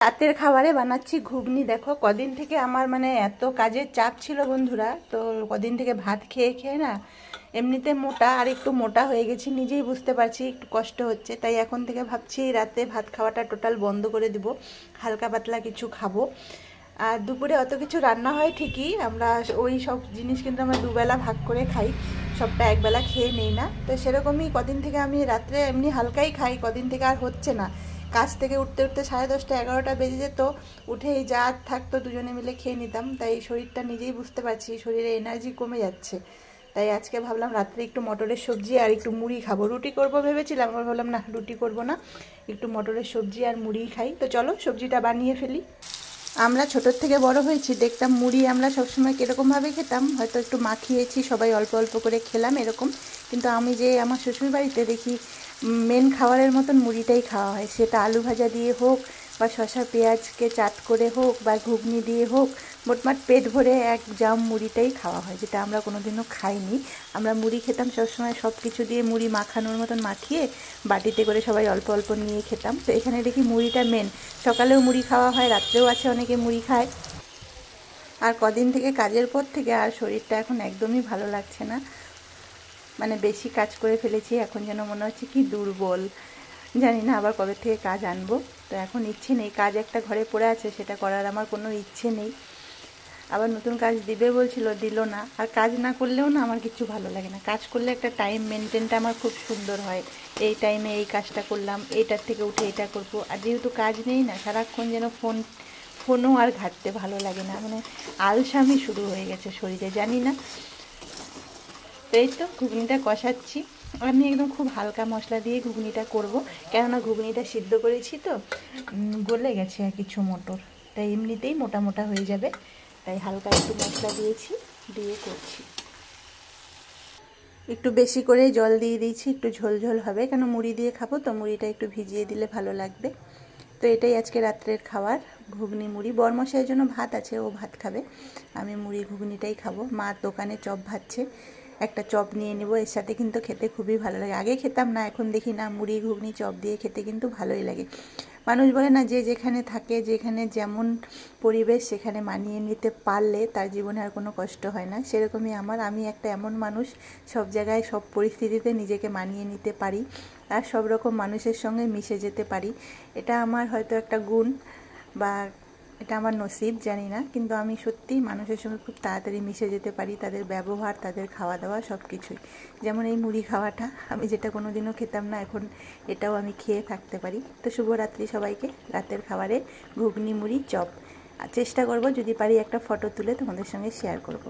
রাতের খাবারে বানাচ্ছি ঘুগনি। দেখো কদিন থেকে আমার মানে এত কাজের চাপ ছিল বন্ধুরা, তো কদিন থেকে ভাত খেয়ে খেয়ে না এমনিতে মোটা আর একটু মোটা হয়ে গেছি, নিজেই বুঝতে পারছি একটু কষ্ট হচ্ছে। তাই এখন থেকে ভাবছি রাতে ভাত খাওয়াটা টোটাল বন্ধ করে দিব, হালকা পাতলা কিছু খাবো। আর দুপুরে অত কিছু রান্না হয় ঠিকই, আমরা ওই সব জিনিস কিন্তু আমরা দুবেলা ভাগ করে খাই, সবটা একবেলা খেয়ে নেই না। তো সেরকমই কদিন থেকে আমি রাত্রে এমনি হালকাই খাই, কদিন থেকে আর হচ্ছে না। কাজ থেকে উঠতে উঠতে 10:30 11টা বেজে যেত, উঠেই যা থাকতো দুজনে মিলে খেয়ে নিতাম। তাই শরীরটা নিজেই বুঝতে পারছি, শরীরে এনার্জি কমে যাচ্ছে। তাই আজকে ভাবলাম রাত্রে একটু মটরের সবজি আর একটু মুড়ি খাবো। রুটি করব ভেবেছিলাম, আবার ভাবলাম না রুটি করব না, একটু মটরের সবজি আর মুড়ি খাই। তো চলো সবজিটা বানিয়ে ফেলি। আমরা ছোটোর থেকে বড় হয়েছি, দেখতাম মুড়ি আমরা সবসময় কীরকমভাবে খেতাম, হয়তো একটু মাখিয়েছি, সবাই অল্প অল্প করে খেলাম এরকম। কিন্তু আমি যে আমার শ্বশুর বাড়িতে দেখি মেন খাবারের মতন মুড়িটাই খাওয়া হয়, সেটা আলু ভাজা দিয়ে হোক বা শসা পেঁয়াজকে চাট করে হোক বা ঘুগনি দিয়ে হোক, মোটমাট পেট ভরে এক জাম মুড়িটাই খাওয়া হয়, যেটা আমরা কোনোদিনও খাইনি। আমরা মুড়ি খেতাম সবসময় সব কিছু দিয়ে, মুড়ি মাখানোর মতন মাখিয়ে বাটিতে করে সবাই অল্প অল্প নিয়ে খেতাম। তো এখানে দেখি মুড়িটা মেন, সকালেও মুড়ি খাওয়া হয়, রাত্রেও আছে অনেকে মুড়ি খায়। আর কদিন থেকে কাজের পর থেকে আর শরীরটা এখন একদমই ভালো লাগছে না, মানে বেশি কাজ করে ফেলেছি, এখন যেন মনে হচ্ছে কি দুর্বল। জানি না আবার কবে থেকে কাজ আনবো। তো এখন ইচ্ছে নেই, কাজ একটা ঘরে পড়ে আছে, সেটা করার আমার কোনো ইচ্ছে নেই। আবার নতুন কাজ দিবে বলছিল, দিল না। আর কাজ না করলেও না আমার কিছু ভালো লাগে না, কাজ করলে একটা টাইম মেনটেনটা আমার খুব সুন্দর হয়, এই টাইমে এই কাজটা করলাম, এইটার থেকে উঠে এটা করব। আর যেহেতু কাজ নেই না, সারাক্ষণ যেন ফোনও আর ঘাঁটতে ভালো লাগে না, মানে আলসামি শুরু হয়ে গেছে শরীরে, জানি না। তো এই তো ঘুগনিটা কষাচ্ছি, আমি একদম খুব হালকা মশলা দিয়ে ঘুগনিটা করব, কেননা ঘুগনিটা সিদ্ধ করেছি তো গলে গেছে আর কিছু মটর, তাই এমনিতেই মোটা মোটা হয়ে যাবে, তাই হালকা একটু মশলা দিয়েছি, দিয়ে করছি। একটু বেশি করে জল দিয়ে দিয়েছি, একটু ঝোল ঝোল হবে, কেন মুড়ি দিয়ে খাবো তো, মুড়িটা একটু ভিজিয়ে দিলে ভালো লাগবে। তো এটাই আজকে রাত্রের খাবার, ঘুগনি মুড়ি। বরমশাইয়ের জন্য ভাত আছে, ও ভাত খাবে, আমি মুড়ি ঘুগনিটাই খাবো। মা দোকানে চপ ভাজছে, একটা চপ নিয়ে নেব, এর সাথে কিন্তু খেতে খুবই ভালো লাগে। আগে খেতাম না, এখন দেখি না মুড়ি ঘুগনি চপ দিয়ে খেতে কিন্তু ভালোই লাগে। মানুষ বলে না, যে যেখানে থাকে, যেখানে যেমন পরিবেশ, সেখানে মানিয়ে নিতে পারলে তার জীবনে আর কোনো কষ্ট হয় না। সেরকমই আমি একটা এমন মানুষ, সব জায়গায় সব পরিস্থিতিতে নিজেকে মানিয়ে নিতে পারি আর সব রকম মানুষের সঙ্গে মিশে যেতে পারি। এটা আমার হয়তো একটা গুণ বা এটা আমার নসিব, জানি না, কিন্তু আমি সত্যি মানুষের সঙ্গে খুব তাড়াতাড়ি মিশে যেতে পারি, তাদের ব্যবহার, তাদের খাওয়া দাওয়া সব কিছুই। যেমন এই মুড়ি খাওয়াটা, আমি যেটা কোনো দিনও খেতাম না, এখন এটাও আমি খেয়ে থাকতে পারি। তো শুভরাত্রি সবাইকে। রাতের খাবারে ঘুগনি মুড়ি চপ, চেষ্টা করব যদি পারি একটা ফটো তুলে তোমাদের সঙ্গে শেয়ার করব।